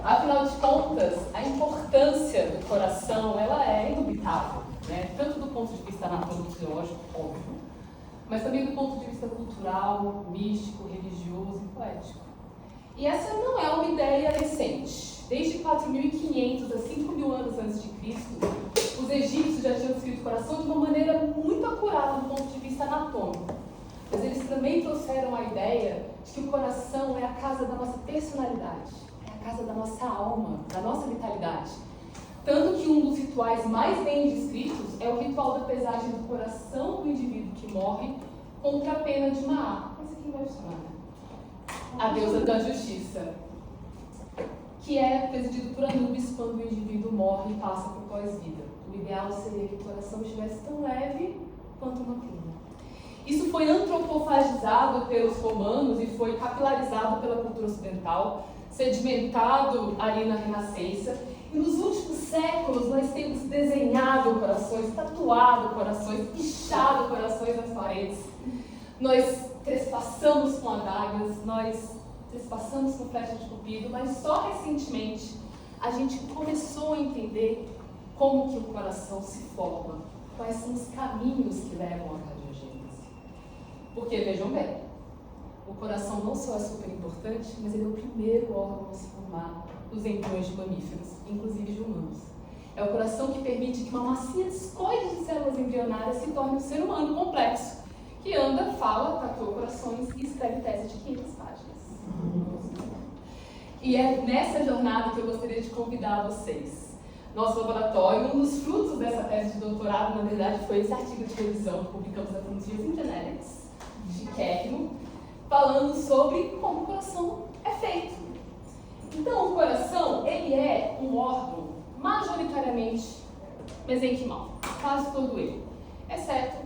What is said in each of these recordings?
Afinal de contas, a importância do coração, ela é indubitável, né? Tanto do ponto de vista anatômico e fisiológico, óbvio, mas também do ponto de vista cultural, místico, religioso e poético. E essa não é uma ideia recente. Desde 4.500 a 5.000 anos antes de Cristo, os egípcios já tinham descrito o coração de uma maneira muito acurada do ponto de vista anatômico. Mas eles também trouxeram a ideia de que o coração é a casa da nossa personalidade, é a casa da nossa alma, da nossa vitalidade. Tanto que um dos rituais mais bem descritos é o ritual da pesagem do coração do indivíduo que morre contra a pena de Maá. Esse aqui vai funcionar, né? A deusa da justiça, que é presidido por Anubis quando o indivíduo morre e passa por pós-vida. O ideal seria que o coração estivesse tão leve quanto uma pluma. Isso foi antropofagizado pelos romanos e foi capilarizado pela cultura ocidental, sedimentado ali na Renascença. E nos últimos séculos nós temos desenhado corações, tatuado corações, pichado corações nas paredes. Nós trespassamos com adagas, nós trespassamos com flecha de cupido, mas só recentemente a gente começou a entender como que o coração se forma, quais são os caminhos que levam à cardiogênese. Porque, vejam bem, o coração não só é super importante, mas ele é o primeiro órgão a se formar nos embriões de mamíferos, inclusive de humanos. É o coração que permite que uma massinha discoide de células embrionárias se torne um ser humano complexo, que anda, fala, tatua corações e escreve tese de 500 páginas. E é nessa jornada que eu gostaria de convidar vocês. Nosso laboratório, um dos frutos dessa tese de doutorado, na verdade, foi esse artigo de revisão que publicamos na Frontiers in Genetics, chiquérrimo, falando sobre como o coração é feito. Então, o coração, ele é um órgão majoritariamente mesenquimal, quase todo ele, exceto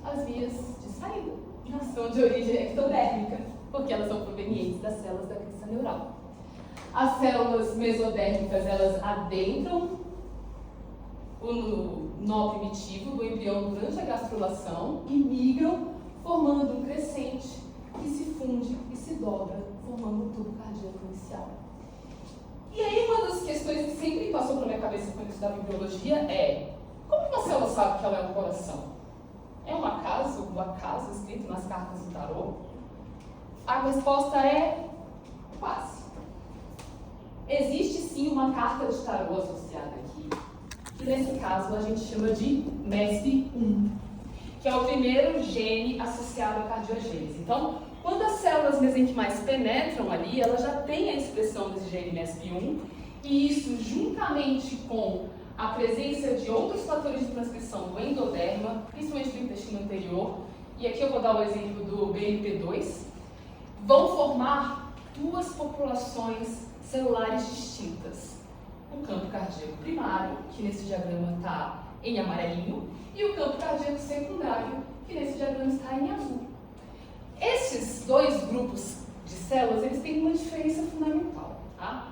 as vias de saída, que são de origem ectodérmica, porque elas são provenientes das células da crista neural. As células mesodérmicas, elas adentram o nó primitivo do embrião durante a gastrulação e migram, formando um crescente que se funde e se dobra, formando um tubo cardíaco inicial. E aí, uma das questões que sempre passou pela minha cabeça quando eu estudava em biologia é: como uma célula sabe que ela é um coração? É um acaso escrito nas cartas do tarô? A resposta é quase. Existe sim uma carta de tarô associada aqui, que nesse caso a gente chama de MESP1, que é o primeiro gene associado à cardiogênese. Então, quando as células mesenquimais penetram ali, elas já têm a expressão desse gene MESP1, e isso, juntamente com a presença de outros fatores de transcrição do endoderma, principalmente do intestino anterior, e aqui eu vou dar o exemplo do BMP2, vão formar duas populações celulares distintas. O campo cardíaco primário, que nesse diagrama está em amarelinho, e o campo cardíaco secundário, que nesse diagrama está em azul. Esses dois grupos de células, eles têm uma diferença fundamental, tá?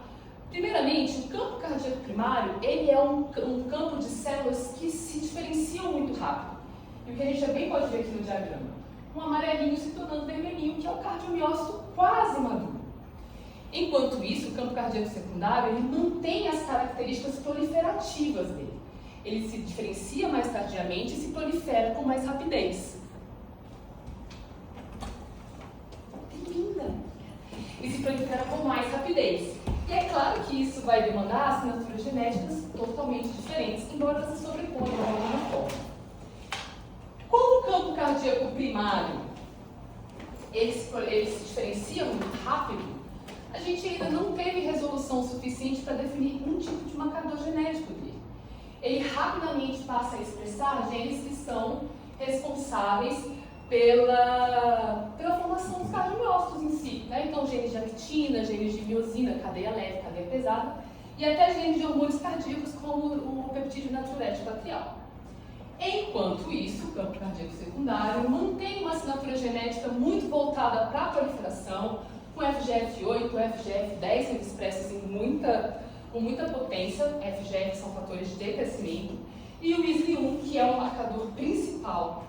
Primeiramente, o campo cardíaco primário, ele é um campo de células que se diferenciam muito rápido. E o que a gente também pode ver aqui no diagrama, um amarelinho se tornando vermelhinho, que é o cardiomiócito quase maduro. Enquanto isso, o campo cardíaco secundário, ele mantém as características proliferativas dele. Ele se diferencia mais tardiamente e se prolifera com mais rapidez. Linda! E se prolifera com mais rapidez. E é claro que isso vai demandar assinaturas genéticas totalmente diferentes, embora elas se sobreponham de alguma forma. Como o campo cardíaco primário ele se diferencia muito rápido, a gente ainda não teve resolução suficiente para definir um tipo de marcador genético dele. Ele rapidamente passa a expressar genes que são responsáveis pela formação dos cardiomiócitos em si, né? Então, genes de actina, genes de miosina, cadeia leve, cadeia pesada, e até genes de hormônios cardíacos, como o peptídeo natriurético atrial. Enquanto isso, o campo cardíaco secundário mantém uma assinatura genética muito voltada para a proliferação, com FGF8, FGF10 sendo expressos com muita potência. FGF são fatores de crescimento, e o ISL1, que é o marcador principal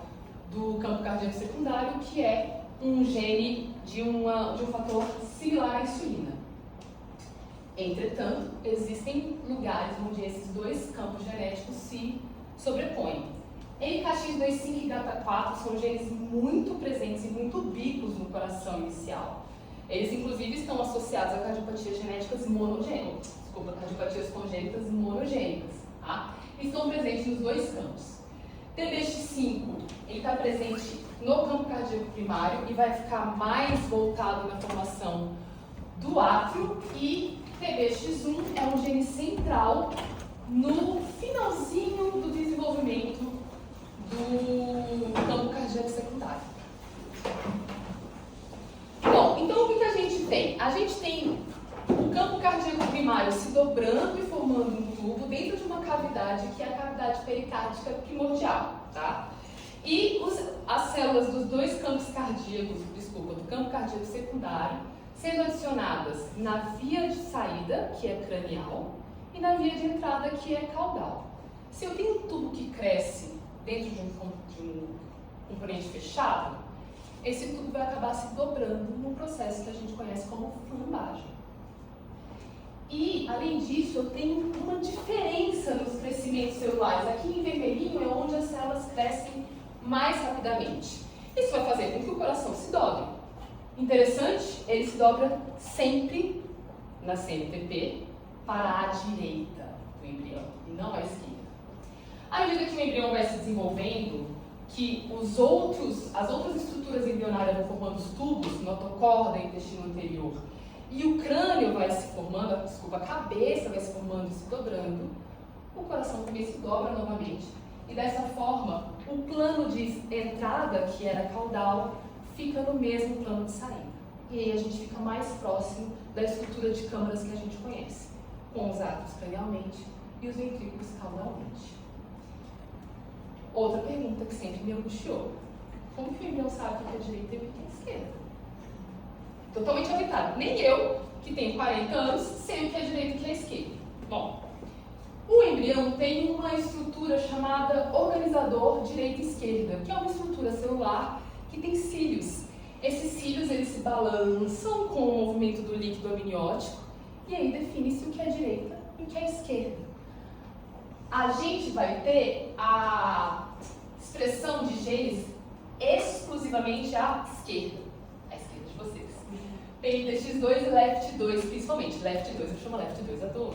do campo cardíaco secundário, que é um gene de um fator similar à insulina. Entretanto, existem lugares onde esses dois campos genéticos se sobrepõem. NKX25 e GATA4 são genes muito presentes e muito ubíquos no coração inicial. Eles, inclusive, estão associados a cardiopatias cardiopatias congênitas monogênicas. Tá? Estão presentes nos dois campos. TBX5 está presente no campo cardíaco primário e vai ficar mais voltado na formação do átrio, e TBX1 é um gene central no finalzinho do desenvolvimento do campo cardíaco secundário. Bom, então o que a gente tem? A gente tem o campo cardíaco primário se dobrando e formando um tubo dentro de uma cavidade que é a cavidade pericárdica primordial, tá? E as células dos dois campos cardíacos, do campo cardíaco secundário, sendo adicionadas na via de saída, que é cranial, e na via de entrada, que é caudal. Se eu tenho um tubo que cresce dentro de um componente fechado, esse tubo vai acabar se dobrando num processo que a gente conhece como flambagem. E, além disso, eu tenho uma diferença nos crescimentos celulares. Aqui em vermelhinho é onde as células crescem mais rapidamente. Isso vai fazer com que o coração se dobre. Interessante, ele se dobra sempre na CNTP para a direita do embrião, e não à esquerda. À medida que o embrião vai se desenvolvendo, que as outras estruturas embrionárias vão formando os tubos, notocorda, intestino anterior, e o crânio vai se formando, a cabeça vai se formando e se dobrando, o coração também se dobra novamente. E dessa forma, o plano de entrada, que era caudal, fica no mesmo plano de saída. E aí a gente fica mais próximo da estrutura de câmaras que a gente conhece, com os átrios cranialmente e os ventrículos caudalmente. Outra pergunta que sempre me angustiou: como que o embrião sabe o que é direita e o que é esquerda? Totalmente arbitrado. Nem eu, que tenho 40 anos, sei o que é direita e o que é esquerda. Bom, o embrião tem uma estrutura chamada organizador direita e esquerda, que é uma estrutura celular que tem cílios. Esses cílios, eles se balançam com o movimento do líquido amniótico e aí define-se o que é direita e o que é esquerda. A gente vai ter a expressão de genes exclusivamente à esquerda de vocês. PNTX2 e LEFT2, principalmente. LEFT2, eu chamo LEFT2 à toa.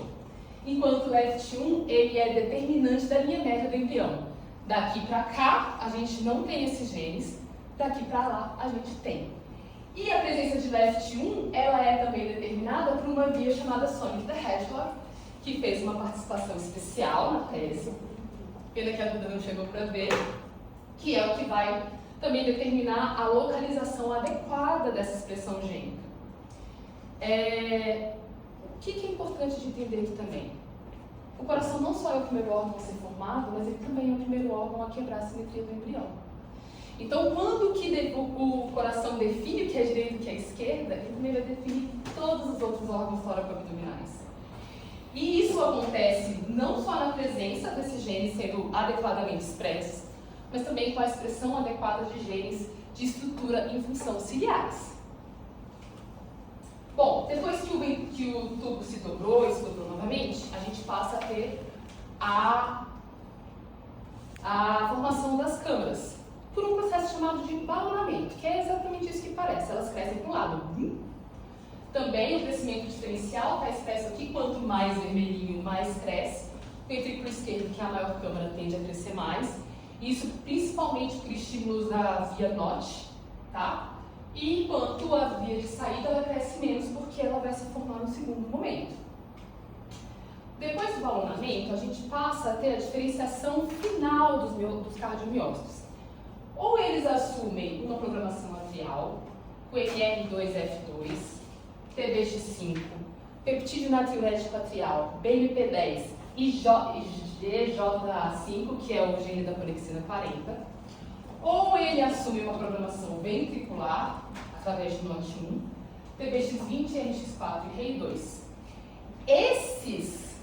Enquanto o LEFT1, ele é determinante da linha média do embrião. Daqui para cá, a gente não tem esses genes. Daqui para lá, a gente tem. E a presença de LEFT1, ela é também determinada por uma via chamada Sonic the Hedgehog, que fez uma participação especial na tese. Pena que a Duda não chegou para ver. Que é o que vai também determinar a localização adequada dessa expressão gênica. O que é importante de entender aqui também? O coração não só é o primeiro órgão a ser formado, mas ele também é o primeiro órgão a quebrar a simetria do embrião. Então, quando que o coração define o que é direita e o que é esquerda, ele também vai definir todos os outros órgãos tóraco-abdominais. E isso acontece não só na presença desses genes sendo adequadamente expressos, mas também com a expressão adequada de genes de estrutura em função ciliares. Bom, depois que o tubo se dobrou e se dobrou novamente, a gente passa a ter a formação das câmaras, por um processo chamado de balonamento, que é exatamente isso que parece, elas crescem para um lado. Também o crescimento diferencial está expresso aqui, quanto mais vermelhinho, mais cresce. O ventrículo esquerdo, que é a maior câmara, tende a crescer mais. Isso principalmente por estímulos da via NOT, tá? E enquanto a via de saída, ela cresce menos, porque ela vai se formar no segundo momento. Depois do balonamento, a gente passa a ter a diferenciação final dos cardiomiócitos. Ou eles assumem uma programação atrial, com NR2F2, TBX5, peptídeo natriurético atrial, BMP10 e GJ5, que é o gene da conexina 40. Ou ele assume uma programação ventricular, através de NOT1, TBX20, RX4 e REI2. Esses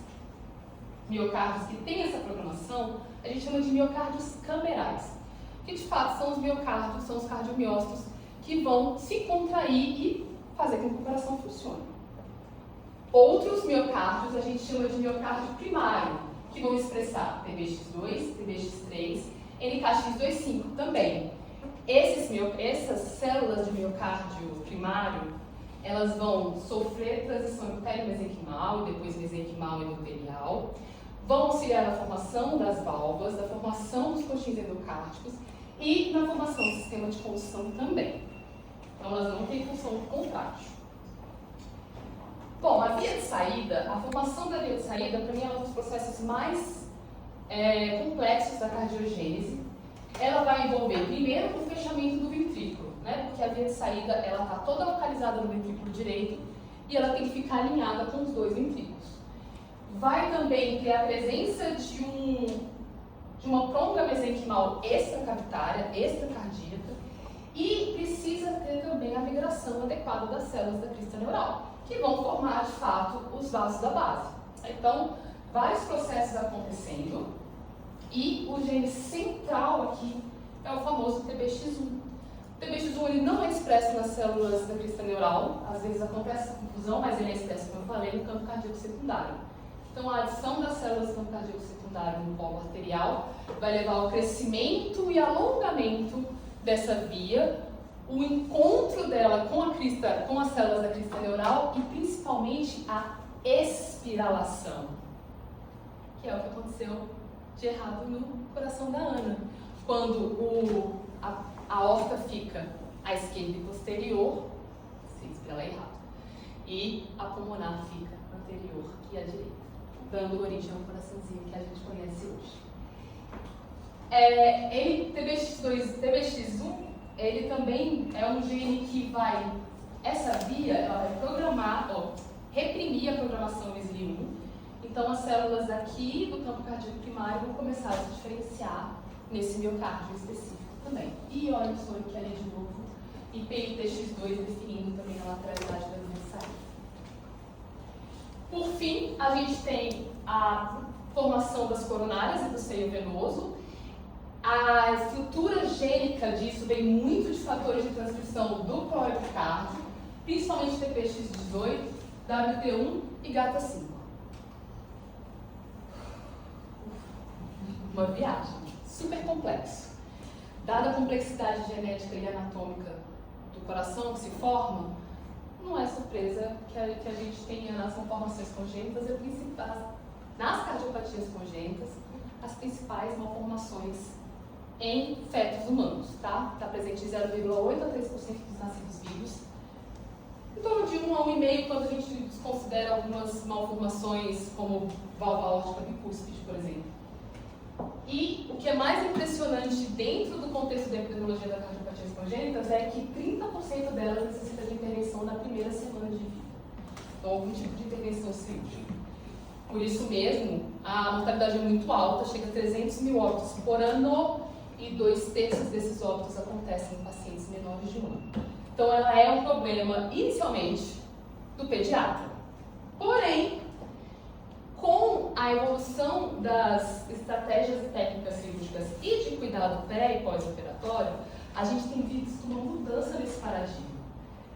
miocárdios que têm essa programação, a gente chama de miocárdios camerais, que de fato são os miocárdios, são os cardiomiócitos que vão se contrair e fazer com que o coração funcione. Outros miocárdios a gente chama de miocárdio primário, que vão expressar TBX2, TBX3, NKX25 também. Essas células de miocárdio primário, elas vão sofrer transição perimesenquimal e depois mesenquimal endotelial, vão auxiliar na formação das válvulas, na formação dos coxins endocárdicos e na formação do sistema de condução também. Então, elas não têm função contrátil. Bom, a via de saída, a formação da via de saída, para mim, é um dos processos mais complexos da cardiogênese. Ela vai envolver, primeiro, o fechamento do ventrículo, né? Porque a via de saída, ela está toda localizada no ventrículo direito e ela tem que ficar alinhada com os dois ventrículos. Vai também ter a presença de uma tromba mesenquimal extracavitária, extracardíaca, e precisa ter também a migração adequada das células da crista neural, que vão formar, de fato, os vasos da base. Então, vários processos acontecendo, e o gene central aqui é o famoso TBX1. O TBX1 ele não é expresso nas células da crista neural, às vezes acontece essa confusão, mas ele é expresso, como eu falei, no campo cardíaco secundário. Então, a adição das células do campo cardíaco secundário no polo arterial vai levar ao crescimento e alongamento dessa via, o encontro dela com as células da crista neural e principalmente a espiralação, que é o que aconteceu de errado no coração da Ana, quando a aorta fica à esquerda e posterior, se espirala errado, e a pulmonar fica anterior e à direita, dando origem ao coraçãozinho que a gente conhece hoje. TBX1, ele também é um gene que vai, essa via, ela vai programar, reprimir a programação SLI1. Então, as células aqui do campo cardíaco primário vão começar a se diferenciar nesse miocárdio específico também. E olha só aqui ali de novo, e PITX2 definindo também a lateralidade da via de saída. Por fim, a gente tem a formação das coronárias e do seio venoso. A estrutura gênica disso vem muito de fatores de transcrição do proepicárdio, principalmente TPX18, WT1 e GATA5. Uma viagem super complexa. Dada a complexidade genética e anatômica do coração que se forma, não é surpresa que a gente tenha nas malformações congênitas, nas cardiopatias congênitas, as principais malformações em fetos humanos, tá? Está presente em 0,8 a 3% dos nascidos vivos. Em torno de 1 a 1,5% quando a gente desconsidera algumas malformações como válvula aórtica bicúspide, por exemplo. E o que é mais impressionante dentro do contexto da epidemiologia das cardiopatias congênitas é que 30% delas necessita de intervenção na primeira semana de vida. Então, algum tipo de intervenção cirúrgica. Por isso mesmo, a mortalidade é muito alta, chega a 300 mil óbitos por ano, e 2/3 desses óbitos acontecem em pacientes menores de 1 ano. Então, ela é um problema, inicialmente, do pediatra. Porém, com a evolução das estratégias e técnicas cirúrgicas e de cuidado pré e pós-operatório, a gente tem visto uma mudança nesse paradigma.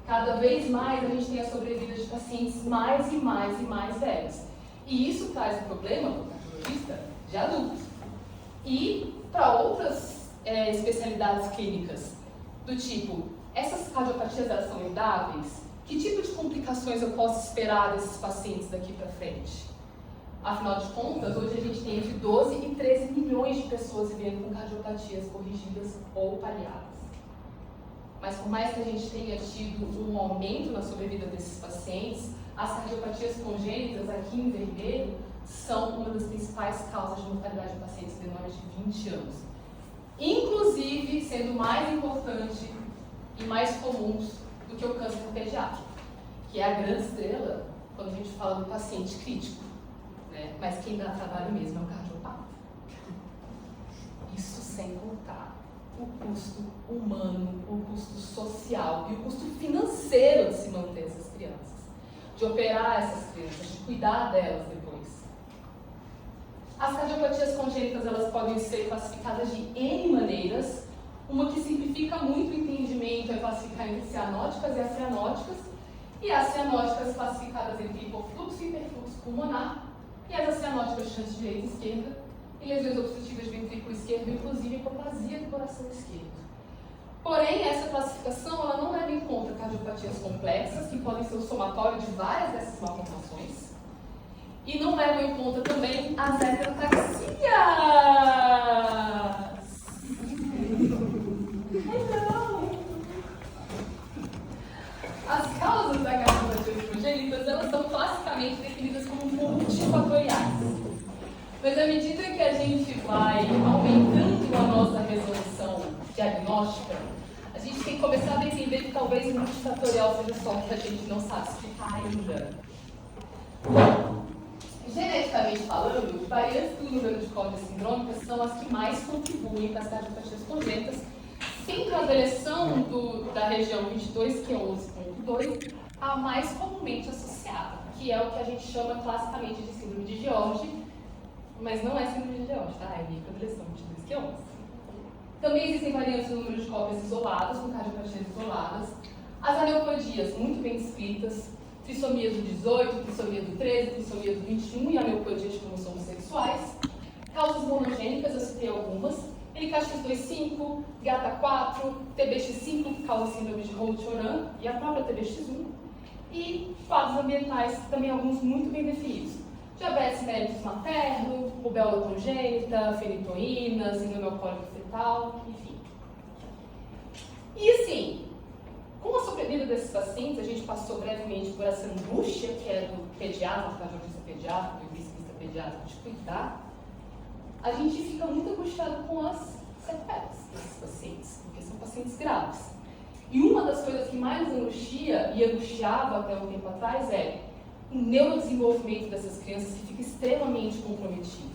Cada vez mais a gente tem a sobrevida de pacientes mais e mais velhos. E isso traz um problema para o cardiologista de adultos. E para outras especialidades clínicas, do tipo, essas cardiopatias elas são herdáveis? Que tipo de complicações eu posso esperar desses pacientes daqui para frente? Afinal de contas, hoje a gente tem entre 12 e 13 milhões de pessoas vivendo com cardiopatias corrigidas ou paliadas. Mas por mais que a gente tenha tido um aumento na sobrevida desses pacientes, as cardiopatias congênitas, aqui em vermelho, são uma das principais causas de mortalidade de pacientes menores de 20 anos. Inclusive, sendo mais importante e mais comuns do que o câncer pediátrico, que é a grande estrela quando a gente fala do paciente crítico, né? Mas quem dá trabalho mesmo é o cardiopata. Isso sem contar o custo humano, o custo social e o custo financeiro de se manter essas crianças, de operar essas crianças, de cuidar delas depois. As cardiopatias congênitas elas podem ser classificadas de N maneiras. Uma que simplifica muito o entendimento é classificar entre cianóticas e acianóticas. e as cianóticas classificadas entre hipofluxo e hiperfluxo pulmonar, e as cianóticas de chance direita e esquerda, e lesões obstrutivas de ventrículo esquerdo, inclusive hipoplasia do coração esquerdo. Porém, essa classificação ela não leva em conta cardiopatias complexas, que podem ser o somatório de várias dessas malformações, e não leva em conta também as heterotaxias. As causas da cardiopatias congênitas, elas são classicamente definidas como multifatoriais. Mas à medida que a gente vai aumentando a nossa resolução diagnóstica, a gente tem que começar a entender que talvez o multifatorial seja só que a gente não sabe explicar ainda. Geneticamente falando, variantes do número de cópias sindrômicas são as que mais contribuem para as cardiopatias congênitas, sendo a deleção da região 22q11.2 a mais comumente associada, que é o que a gente chama classicamente de síndrome de George, mas não é síndrome de George, tá? É microdeleção 22q11. Também existem variantes no número de cópias isoladas, com cardiopatias isoladas, as aneuploidias muito bem descritas, trissomia do 18, trissomia do 13, trissomia do 21 e aneuploidia de cromossomos sexuais, causas monogênicas, eu citei algumas, NKX25, GATA4, TBX5, que causa síndrome de Holt-Oram, e a própria TBX1, e quadros ambientais, também alguns muito bem definidos. Diabetes mellitus materno, rubéola congênita, fenitoína, síndrome alcoólica fetal, enfim. E assim, com a sobrevida desses pacientes, a gente passou brevemente por essa angústia que é do pediatra, do cardiologista pediatra, do intensivista pediatra, de cuidar. A gente fica muito angustiado com as sequelas desses pacientes, porque são pacientes graves. E uma das coisas que mais angustia, e angustiava até um tempo atrás, é o neurodesenvolvimento dessas crianças que fica extremamente comprometido.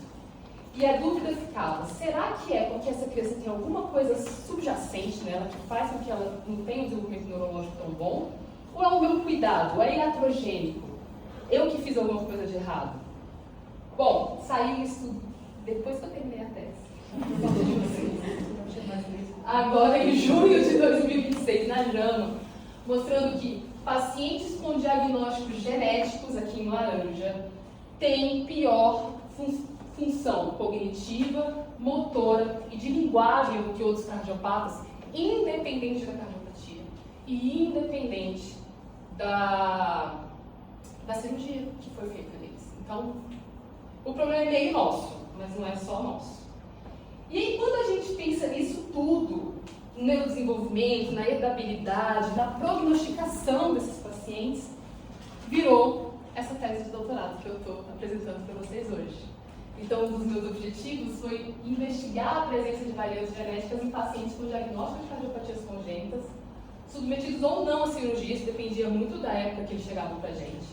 E a dúvida ficava, será que é porque essa criança tem alguma coisa subjacente nela que faz com que ela não tenha um desenvolvimento neurológico tão bom? Ou é o meu cuidado, é iatrogênico? Eu que fiz alguma coisa de errado? Bom, saiu isso depois que eu terminei a tese. Agora em junho de 2026, na JAMA, mostrando que pacientes com diagnósticos genéticos, aqui em laranja, têm pior função cognitiva, motora e de linguagem do que outros cardiopatas, independente da cardiopatia e independente da cirurgia que foi feita neles. Então, o problema é meio nosso, mas não é só nosso. E aí, quando a gente pensa nisso tudo, no neurodesenvolvimento, na herdabilidade, na prognosticação desses pacientes, virou essa tese de doutorado que eu estou apresentando para vocês hoje. Então, um dos meus objetivos foi investigar a presença de variantes genéticas em pacientes com diagnóstico de cardiopatias congênitas, submetidos ou não a cirurgias, dependia muito da época que eles chegavam para a gente,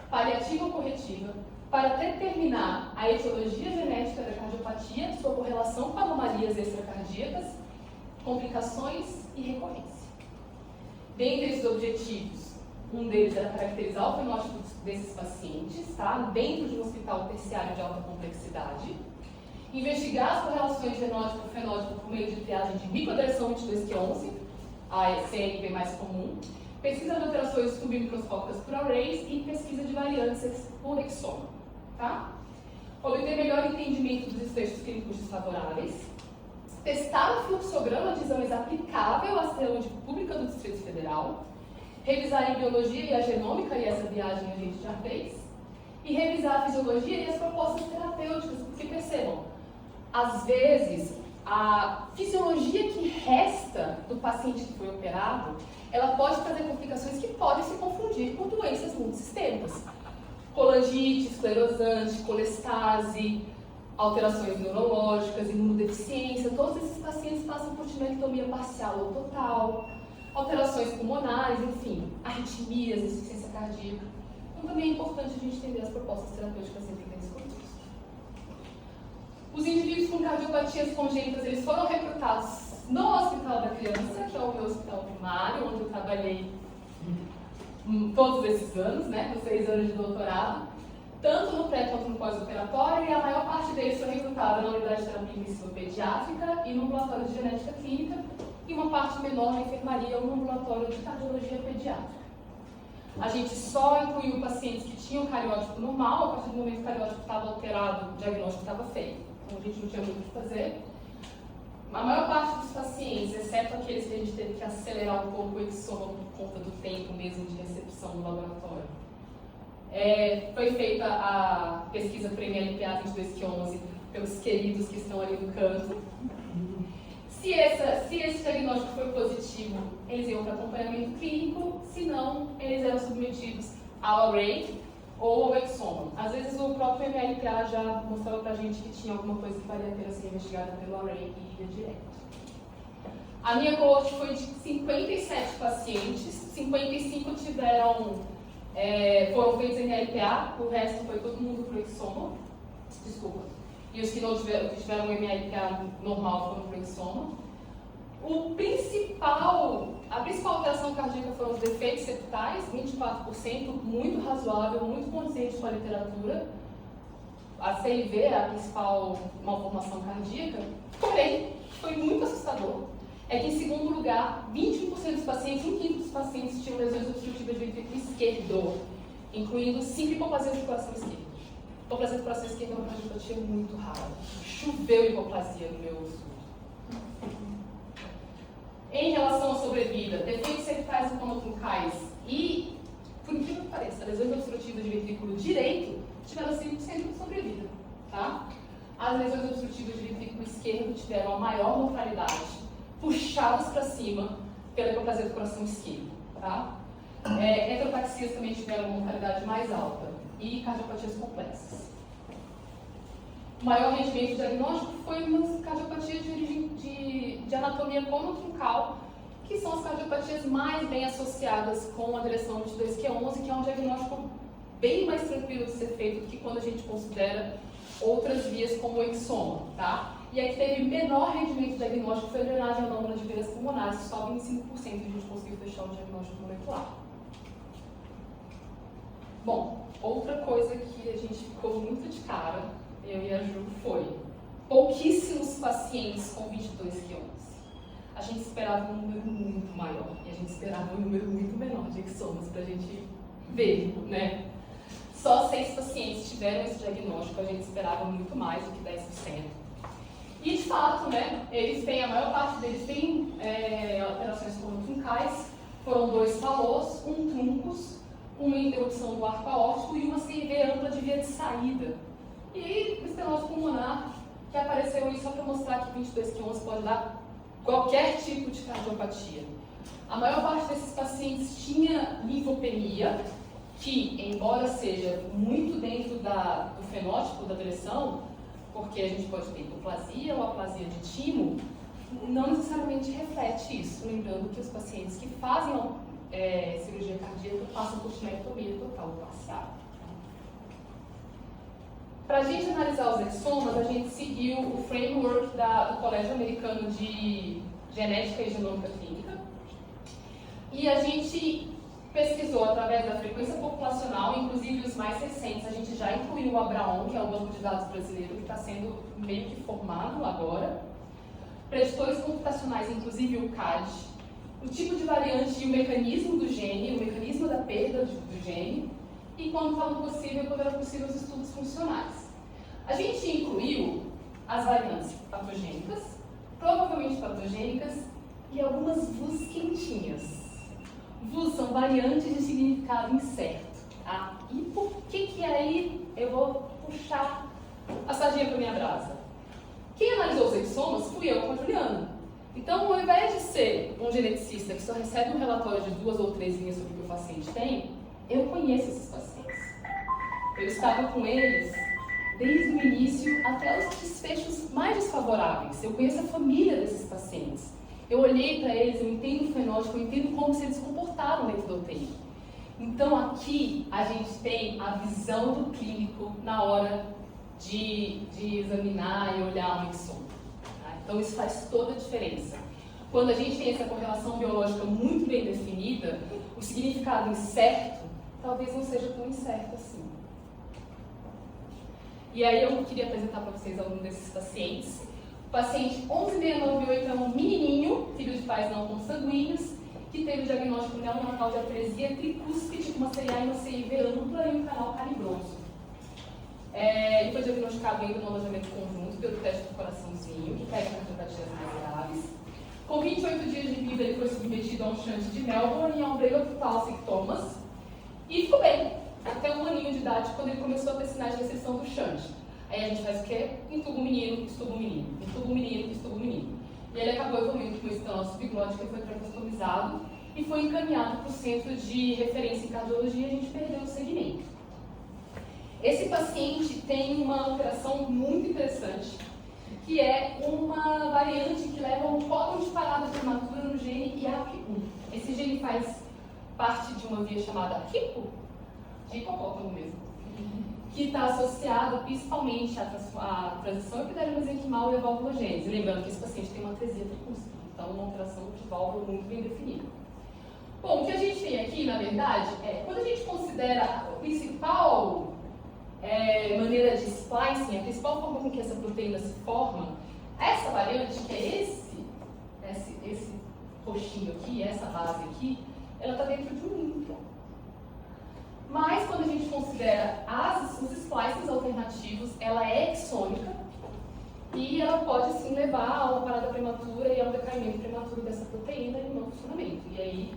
paliativa ou corretiva, para determinar a etiologia genética da cardiopatia, sua correlação com anomalias extracardíacas, complicações e recorrência. Dentre esses objetivos, um deles era caracterizar o fenótipo desses pacientes, tá? Dentro de um hospital terciário de alta complexidade, investigar as correlações genótipo-fenótipo por meio de triagem de microdeleção 22q11, a CNP mais comum, pesquisa de alterações submicroscópicas por arrays e pesquisa de variantes por exoma, tá? Obter melhor entendimento dos desfechos clínicos desfavoráveis, testar o fluxograma de exames aplicável à saúde pública do Distrito Federal, revisar a biologia e a genômica, e essa viagem a gente já fez, e revisar a fisiologia e as propostas terapêuticas, porque percebam, às vezes, a fisiologia que resta do paciente que foi operado, ela pode trazer complicações que podem se confundir com doenças multissistêmicas. Colangite, esclerosante, colestase, alterações neurológicas, imunodeficiência, todos esses pacientes passam por tineectomia parcial ou total, alterações pulmonares, enfim, arritmias, insuficiência cardíaca. Então também é importante a gente entender as propostas terapêuticas dentro desse contexto. Os indivíduos com cardiopatias congênitas, eles foram recrutados no Hospital da Criança, que é o meu hospital primário, onde eu trabalhei todos esses anos, né, nos 6 anos de doutorado, tanto no pré quanto no pós-operatório, e a maior parte deles foi recrutada na unidade de terapia intensiva pediátrica e no ambulatório de genética clínica, e uma parte menor na enfermaria ou no ambulatório de cardiologia pediátrica. A gente só incluiu pacientes que tinham cariótipo normal, a partir do momento que o cariótipo estava alterado, o diagnóstico estava feio. Então a gente não tinha muito o que fazer. A maior parte dos pacientes, exceto aqueles que a gente teve que acelerar um pouco o exoma por conta do tempo mesmo de recepção no laboratório, foi feita a pesquisa PREMI-LPA 22Q11 pelos queridos que estão ali no canto. Se esse diagnóstico foi positivo, eles iam para acompanhamento clínico, se não, eles eram submetidos ao array ou ao exoma. Às vezes o próprio MLPA já mostrava pra gente que tinha alguma coisa que valia a pena ser investigada pelo array e ia direto. A minha cohort foi de 57 pacientes, 55 foram feitos em MLPA, o resto foi todo mundo pro exoma. Desculpa. E os que não tiveram um MLPA normal foram pro exoma. A principal alteração cardíaca foram os defeitos septais, 24%, muito razoável, muito condizente com a literatura. A CIV é a principal malformação cardíaca, porém, foi muito assustador. É que, em segundo lugar, 21% dos pacientes, um quinto dos pacientes tinham lesões obstrutivas de ventrículo esquerdo, incluindo 5 hipoplasias do coração esquerdo. Hipoplasia do coração esquerdo é uma cardiopatia muito rara. Choveu hipoplasia no meu estudo. Em relação à sobrevida, defeitos septais e cromotroncais e, por incrível que pareça, lesões obstrutivas de ventrículo direito tiveram 5% de sobrevida. Tá? As lesões obstrutivas de ventrículo esquerdo tiveram a maior mortalidade, puxadas para cima pela hipoplasia do coração esquerdo. Tá? Enterotaxias também tiveram uma mortalidade mais alta e cardiopatias complexas. O maior rendimento diagnóstico foi uma cardiopatia de origem de anatomia conotruncal, que são as cardiopatias mais bem associadas com a direção 22Q11, que é um diagnóstico bem mais tranquilo de ser feito do que quando a gente considera outras vias como o exoma, tá? E a que teve menor rendimento diagnóstico foi a drenagem anômala de veias pulmonares, só 25% a gente conseguiu fechar o diagnóstico molecular. Bom, outra coisa que a gente ficou muito de cara, eu e a Ju, foi pouquíssimos pacientes com 22Q11. A gente esperava um número muito maior e a gente esperava um número muito menor de exomas para a gente ver, né? Só 6 pacientes tiveram esse diagnóstico, a gente esperava muito mais do que 10%. E de fato, né, a maior parte deles tem alterações cromotroncais, foram 2 falôs, um truncus, uma interrupção do arco aórtico e uma CIV ampla de via de saída. E aí, estenose pulmonar, que apareceu aí só para mostrar que 22Q11 pode dar qualquer tipo de cardiopatia. A maior parte desses pacientes tinha linfopenia, que, embora seja muito dentro do fenótipo da direção, porque a gente pode ter hipoplasia ou aplasia de timo, não necessariamente reflete isso. Lembrando que os pacientes que fazem cirurgia cardíaca passam por tinectomia total ou parcial. Para a gente analisar os exomas, a gente seguiu o framework do Colégio Americano de Genética e Genômica Clínica. E a gente pesquisou através da frequência populacional, inclusive os mais recentes. A gente já incluiu o ABRAON, que é o banco de dados brasileiro, que está sendo meio que formado agora. Preditores computacionais, inclusive o CAD. O tipo de variante e o mecanismo do gene, o mecanismo da perda do gene. E quando era possível os estudos funcionais. A gente incluiu as variantes patogênicas, provavelmente patogênicas, e algumas VUS quentinhas. VUS são variantes de significado incerto. Tá? E por que aí eu vou puxar a sardinha para minha brasa? Quem analisou os exomas fui eu com a Juliana. Então, ao invés de ser um geneticista que só recebe um relatório de 2 ou 3 linhas sobre o que o paciente tem, eu conheço esses pacientes. Eu estava com eles desde o início até os desfechos mais desfavoráveis. Eu conheço a família desses pacientes. Eu olhei para eles, eu entendo o fenótipo, eu entendo como eles se comportaram dentro da UTI. Então aqui a gente tem a visão do clínico na hora de examinar e olhar um exoma. Tá? Então isso faz toda a diferença. Quando a gente tem essa correlação biológica muito bem definida, o significado incerto talvez não seja tão incerto assim. E aí eu queria apresentar para vocês alguns desses pacientes. O paciente 11698 é um menininho, filho de pais não consanguíneos, que que teve o diagnóstico neonatal de atresia tricúspide, uma CIA e uma CIV ampla e um canal calibroso. Ele foi diagnosticado ainda no alojamento conjunto pelo teste do coraçãozinho, que pega cardiopatias mais graves. Com 28 dias de vida, ele foi submetido a um shunt de Melbourne e a um Braille-Octal sintomas e ficou bem, até 1 aninho de idade, quando ele começou a ter sinais de restrição do shunt. Aí a gente faz o quê? Entuba o menino, estuba o menino, entuba o menino, estuba o menino. E ele acabou evoluindo com uma estenose subglótica, foi traqueostomizado e foi encaminhado para o centro de referência em cardiologia e a gente perdeu o segmento. Esse paciente tem uma alteração muito interessante, que é uma variante que leva a um códon de parada prematura no gene IAP1. Esse gene faz parte de uma via chamada HIPO, de hipopótamo mesmo, que está associado principalmente à transição epidermomesenquimal e à valvulogênese. Lembrando que esse paciente tem uma atresia tricúspide, então uma alteração de válvula muito bem definida. Bom, o que a gente tem aqui, na verdade, quando a gente considera a principal maneira de splicing, a principal forma com que essa proteína se forma, essa variante, que é esse roxinho aqui, essa base aqui, ela está dentro de um núcleo. Mas quando a gente considera os splicings alternativos, ela é exônica e ela pode sim levar a uma parada prematura e a um decaimento prematuro dessa proteína e um não funcionamento. E aí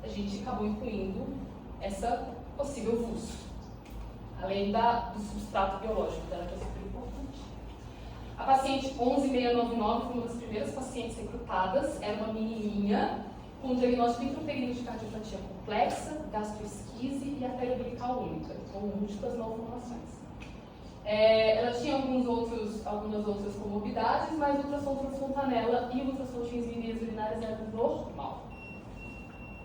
a gente acabou incluindo essa possível VUS, além do substrato biológico dela, que é super importante. A paciente 11699 foi uma das primeiras pacientes recrutadas, era uma menininha com diagnóstico intrauterino de cardiopatia complexa, gastroesquise e artéria umbilical única, com múltiplas malformações. Ela tinha algumas outras comorbidades, mas o ultrassom transfontanela e o ultrassom de vias urinárias eram normal.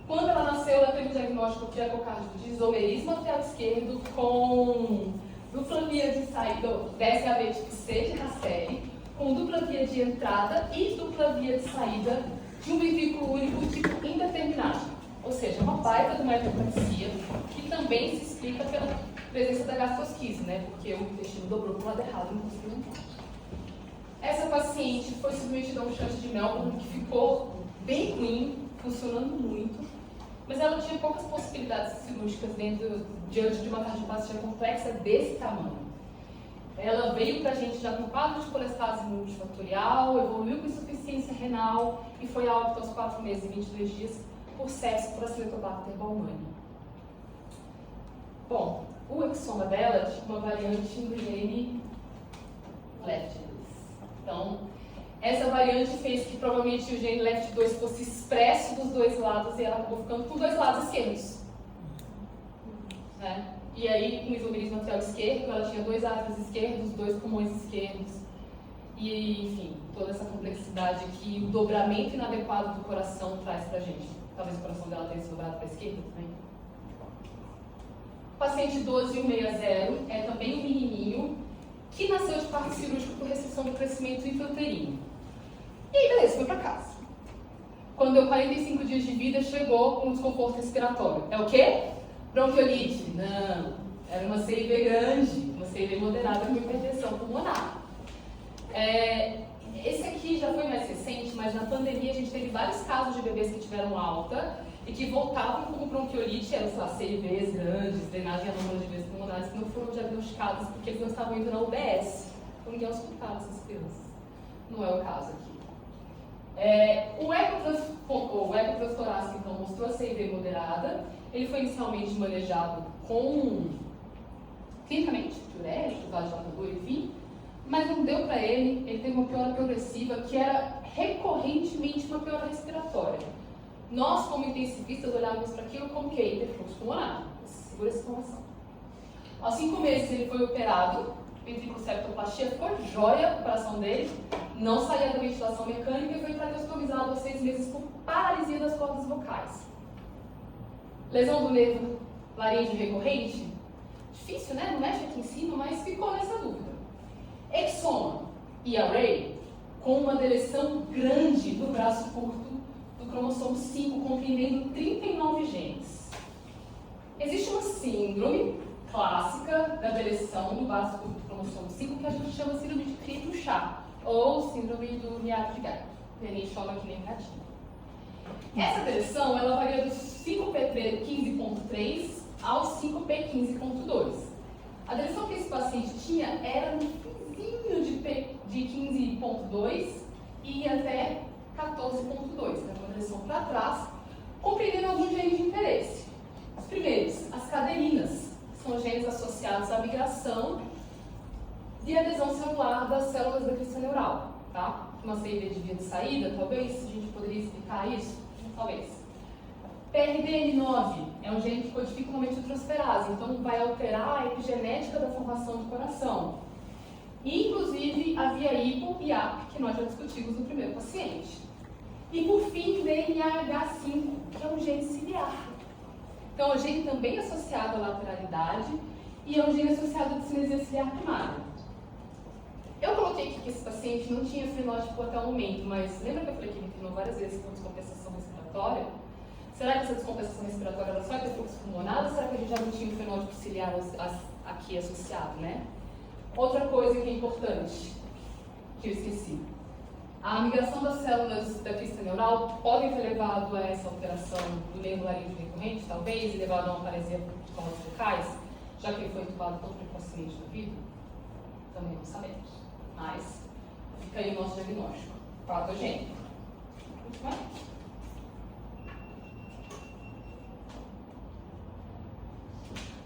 Quando ela nasceu, ela teve o diagnóstico de ecocárdico de isomerismo atrial esquerdo com dupla via de saída, DSAV tipo C de Rastelli, com dupla via de entrada e dupla via de saída de um ventrículo único tipo indeterminado. Ou seja, uma baita de uma hepatopatia que também se explica pela presença da gastrosquise, né? Porque o intestino dobrou para o lado errado no intestino. Essa paciente foi submetida a um shunt de Melbourne que ficou bem ruim, funcionando muito, mas ela tinha poucas possibilidades cirúrgicas diante de uma cardiopatia complexa desse tamanho. Ela veio para a gente já com quadro de colestase multifatorial, evoluiu com insuficiência renal e foi a óbito aos 4 meses e 22 dias por sepsis por Acinetobacter baumannii. Bom, o exoma dela tinha uma variante no gene LEFT2. Então, essa variante fez que provavelmente o gene LEFT2 fosse expresso dos dois lados e ela acabou ficando com dois lados esquerdos. Né? E aí, com isomerismo atrial esquerdo, ela tinha 2 átrios esquerdos, 2 pulmões esquerdos. E, enfim, toda essa complexidade que o dobramento inadequado do coração traz pra gente. Talvez o coração dela tenha se dobrado para a esquerda também. O paciente 12160 é também um menininho que nasceu de parto cirúrgico por restrição do crescimento intrauterino. E aí, beleza, foi pra casa. Quando deu 45 dias de vida, chegou com desconforto respiratório. É o quê? Bronquiolite? Não. Era uma CIV grande, uma CIV moderada com hipertensão pulmonar. Esse aqui já foi mais recente, mas na pandemia a gente teve vários casos de bebês que tiveram alta e que voltavam com bronquiolite, eram, sei lá, CIVs grandes, drenagem anômala de veias pulmonares, que não foram diagnosticados porque eles não estavam indo na UBS. Então ninguém hospitava essas crianças. Não é o caso aqui. O ecotranstorácico, então, mostrou a CIV moderada. Ele foi inicialmente manejado clinicamente, diurético, vasodilatador, enfim, mas não deu para ele teve uma piora progressiva que era recorrentemente uma piora respiratória. Nós, como intensivistas, olhávamos para aquilo como que hiperfluxo pulmonar. Segura essa informação. Aos 5 meses ele foi operado, ventriculoceptoplastia, ficou joia a operação dele, não saía da ventilação mecânica e foi traqueostomizado aos 6 meses por paralisia das cordas vocais. Lesão do nervo laríngeo recorrente? Difícil, né? Não mexe aqui em cima, mas ficou nessa dúvida. Exoma e array com uma deleção grande do braço curto do cromossomo 5, compreendendo 39 genes. Existe uma síndrome clássica da deleção do braço curto do cromossomo 5 que a gente chama de síndrome de Crick-Char, ou síndrome do miado de gato. Neném chama que nem gatinho. Essa versão, ela varia dos 5P15.3 ao 5P15.2. A adesão que esse paciente tinha era no finzinho de 15.2 e ia até 14.2, né? Uma adesão para trás, compreendendo alguns genes de interesse. Os primeiros, as caderinas, que são genes associados à migração e adesão celular das células da crista neural, tá? Uma saída de via de saída, talvez, a gente poderia explicar isso? Talvez. PRDN9 é um gene que codifica uma metiltransferase, então vai alterar a epigenética da formação do coração. Inclusive a via HIPO e AP, que nós já discutimos no primeiro paciente. E por fim, DNAH5, que é um gene ciliar. Então, é um gene também associado à lateralidade e é um gene associado à discinesia ciliar primária. Eu coloquei aqui que esse paciente não tinha fenótipo até o momento, mas lembra que eu falei que ele treinou várias vezes com descompensação respiratória? Será que essa descompensação respiratória era só refluxo pulmonar ou será que ele já não tinha o fenótipo ciliar aqui associado, né? Outra coisa que é importante, que eu esqueci. A migração das células da crista neural pode ter levado a essa alteração do nervo laríngeo recorrente, talvez, e levado a uma paresia de cordas vocais, já que ele foi entubado tão precocemente na vida? Também não sabemos. Mas fica aí o nosso diagnóstico patogênico. Muito bem.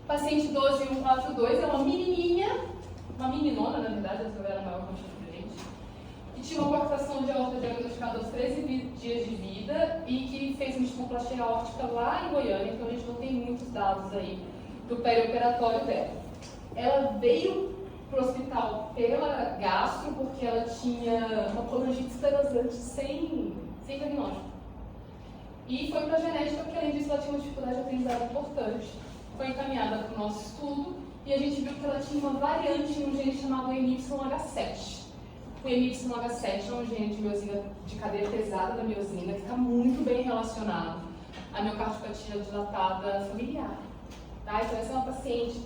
Paciente 12142 é uma menininha, uma meninona, na verdade, ela era maior que a gente, que tinha uma coartação de aorta diagnosticada aos 13 dias de vida e que fez uma estenoplasia aórtica lá em Goiânia, então a gente não tem muitos dados aí do perioperatório dela. Ela veio para o hospital pela gastro porque ela tinha uma colangite esclerosante sem diagnóstico. E foi para a genética porque, além disso, ela tinha uma dificuldade de aprendizado importante. Foi encaminhada para o nosso estudo e a gente viu que ela tinha uma variante em um gene chamado MYH7. O MYH7 é um gene de miosina de cadeia pesada da miosina que está muito bem relacionado à miocardiopatia dilatada familiar. Tá? Então, essa é uma paciente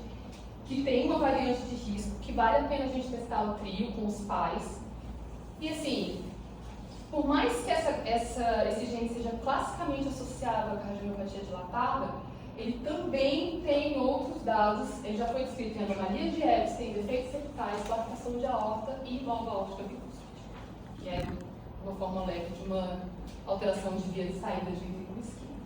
que tem uma variante de risco, que vale a pena a gente testar o trio com os pais. E assim, por mais que esse gene seja classicamente associado à cardiomiopatia dilatada, ele também tem outros dados, ele já foi descrito em anomalia de Epstein, defeitos septais, coartação de aorta e válvula aórtica bicúspide, que é uma forma leve de uma alteração de via de saída de ventrículo isquêmico.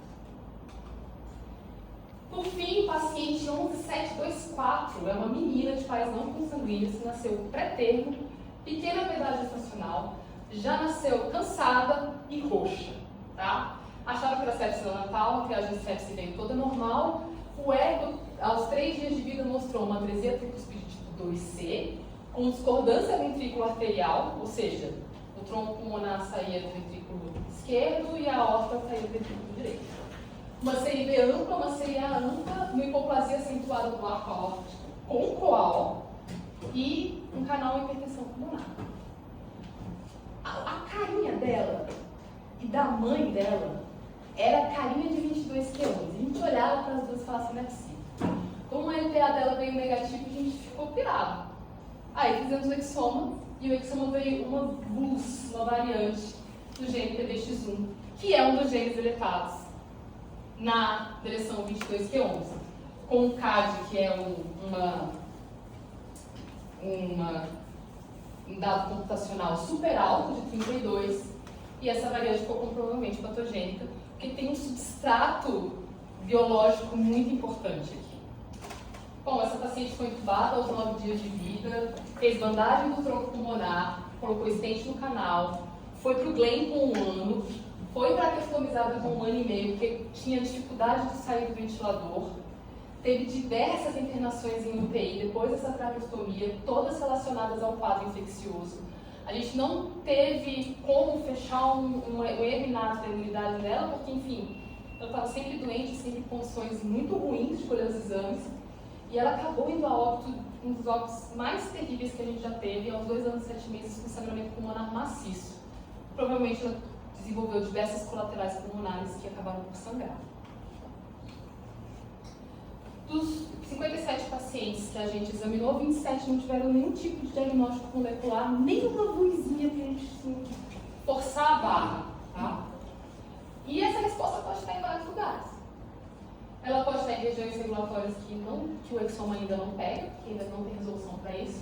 Por fim, o paciente 11724 é uma menina de pais não consanguíneos que nasceu pré-termo, pequena vaidade gestacional, já nasceu cansada e roxa, tá? Achava que era sepsis neonatal, a triagem de sepsis veio toda normal. O eco, aos 3 dias de vida, mostrou uma atresia tricuspide tipo 2C, com discordância ventrículo-arterial, ou seja, o tronco pulmonar saía do ventrículo esquerdo e a aorta saía do ventrículo direito. Uma CIV ampla, uma CIA ampla, uma hipoplasia acentuada do arco aórtico com coal e um canal em hipertensão pulmonar. A carinha dela e da mãe dela era a carinha de 22 quilos. A gente olhava para as duas e falava assim, não é possível. Como a LPA dela veio negativo, a gente ficou pirado. Aí fizemos o exoma, e o exoma veio uma BUS, uma variante do gene TBX1, que é um dos genes deletados na deleção 22q11, com o CAD, que é um dado computacional super alto, de 32, e essa variante ficou provavelmente patogênica, porque tem um substrato biológico muito importante aqui. Bom, essa paciente foi entubada aos 9 dias de vida, fez bandagem do tronco pulmonar, colocou stent no canal, foi para o Glenn com 1 ano, foi traqueostomizada com 1 ano e meio, porque tinha dificuldade de sair do ventilador, teve diversas internações em UTI depois dessa traqueostomia, todas relacionadas ao quadro infeccioso. A gente não teve como fechar um erro inato da imunidade dela, porque, enfim, ela estava sempre doente, sempre em condições muito ruins de colher os exames, e ela acabou indo a óbito, um dos óbitos mais terríveis que a gente já teve, aos 2 anos e 7 meses, com sangramento pulmonar maciço. Provavelmente ela desenvolveu diversas colaterais pulmonares que acabaram por sangrar. Dos 57 pacientes que a gente examinou, 27 não tiveram nenhum tipo de diagnóstico molecular, nem uma luzinha para a gente forçar a barra. Tá? E essa resposta pode estar em vários lugares. Ela pode estar em regiões regulatórias que o exoma ainda não pega, que ainda não tem resolução para isso.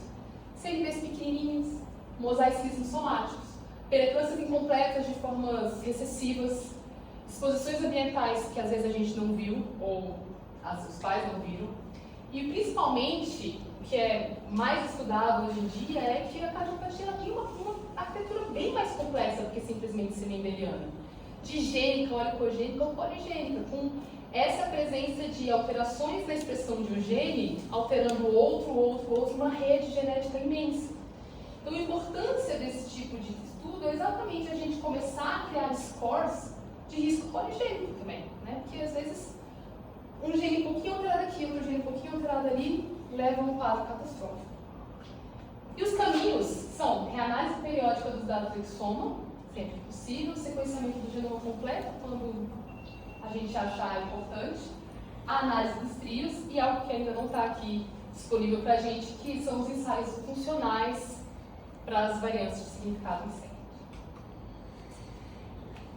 CNPs pequenininhos, mosaicismos somáticos, penetrâncias incompletas de formas recessivas, exposições ambientais que às vezes a gente não viu, ou os pais não viram. E principalmente, o que é mais estudado hoje em dia é que a cardiopatia tem uma arquitetura bem mais complexa do que simplesmente ser mendeliana. Digênica, oligogênica ou poligênica, com essa presença de alterações na expressão de um gene, alterando outro, uma rede genética imensa. Então, a importância desse tipo de estudo é exatamente a gente começar a criar scores de risco poligênico também, né? Porque às vezes um gene um pouquinho alterado aqui, outro gene um pouquinho alterado ali, leva a um quadro catastrófico. E os caminhos são reanálise periódica dos dados do exoma, sempre que possível, sequenciamento do genoma completo, quando a gente achar importante, a análise dos trios e algo que ainda não está aqui disponível para a gente, que são os ensaios funcionais para as variantes de significado incerto.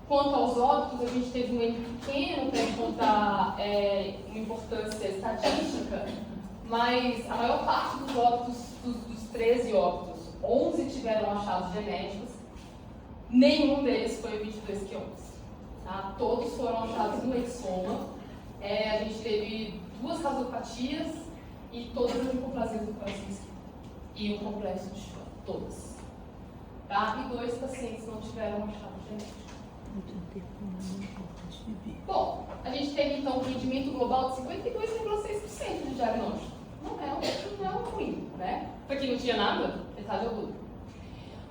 Quanto aos óbitos, a gente teve um N pequeno para encontrar uma importância estatística, mas a maior parte dos óbitos, dos 13 óbitos, 11 tiveram achados genéticos, nenhum deles foi o 22q11. Tá? Todos foram achados no exoma. A gente teve 2 rasopatias e todas as hipoplasias do coração esquerdo. E o complexo de Schwann, todas. Tá? E 2 pacientes não tiveram achado genético. Bom, a gente teve então um rendimento global de 52,6% de diagnóstico. Não é ruim, né? Para quem não tinha nada, metade aguda.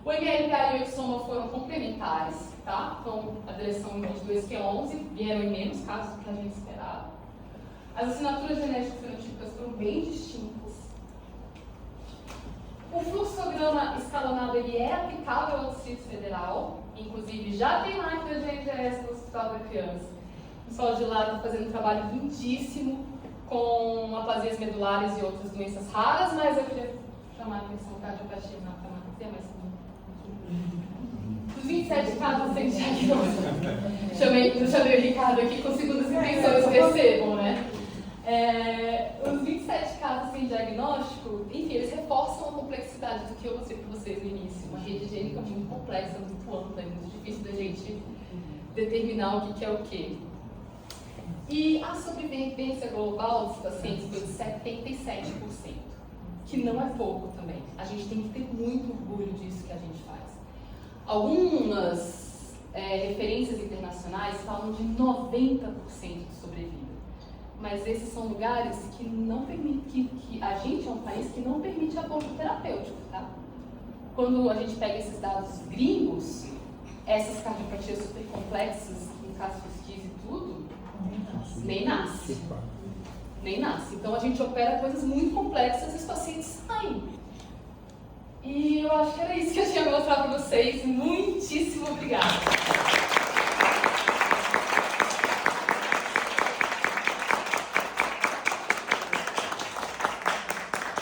O MLPA e o exoma foram complementares, tá? Então, a direção 22q11 vieram em menos casos do que a gente esperava. As assinaturas genéticas fenotípicas foram bem distintas. O fluxograma escalonado ele é aplicável ao Distrito Federal, inclusive já tem máquina de NGS no Hospital da Criança. O pessoal de lá está fazendo um trabalho lindíssimo com aplasias medulares e outras doenças raras, mas eu queria chamar a atenção cardiopatia na farmácia, mas dos 27 casos sem diagnóstico, chamei o Ricardo aqui com segundas intenções, recebam, né? Os 27 casos sem diagnóstico, enfim, eles reforçam a complexidade do que eu mostrei para vocês no início. Uma rede gênica muito complexa, muito ampla, muito difícil da gente determinar o que é o quê. E a sobrevivência global dos pacientes foi de 77%, que não é pouco também. A gente tem que ter muito orgulho disso que a gente faz. Algumas referências internacionais falam de 90% de sobrevida. Mas esses são lugares que não permitem, que a gente é um país que não permite aborto terapêutico, tá? Quando a gente pega esses dados gringos, essas cardiopatias super complexas, em casos quis e tudo, nem nasce. Nem nasce. Então a gente opera coisas muito complexas e os pacientes saem. E eu acho que era isso que eu tinha a mostrar para vocês. Muitíssimo obrigada.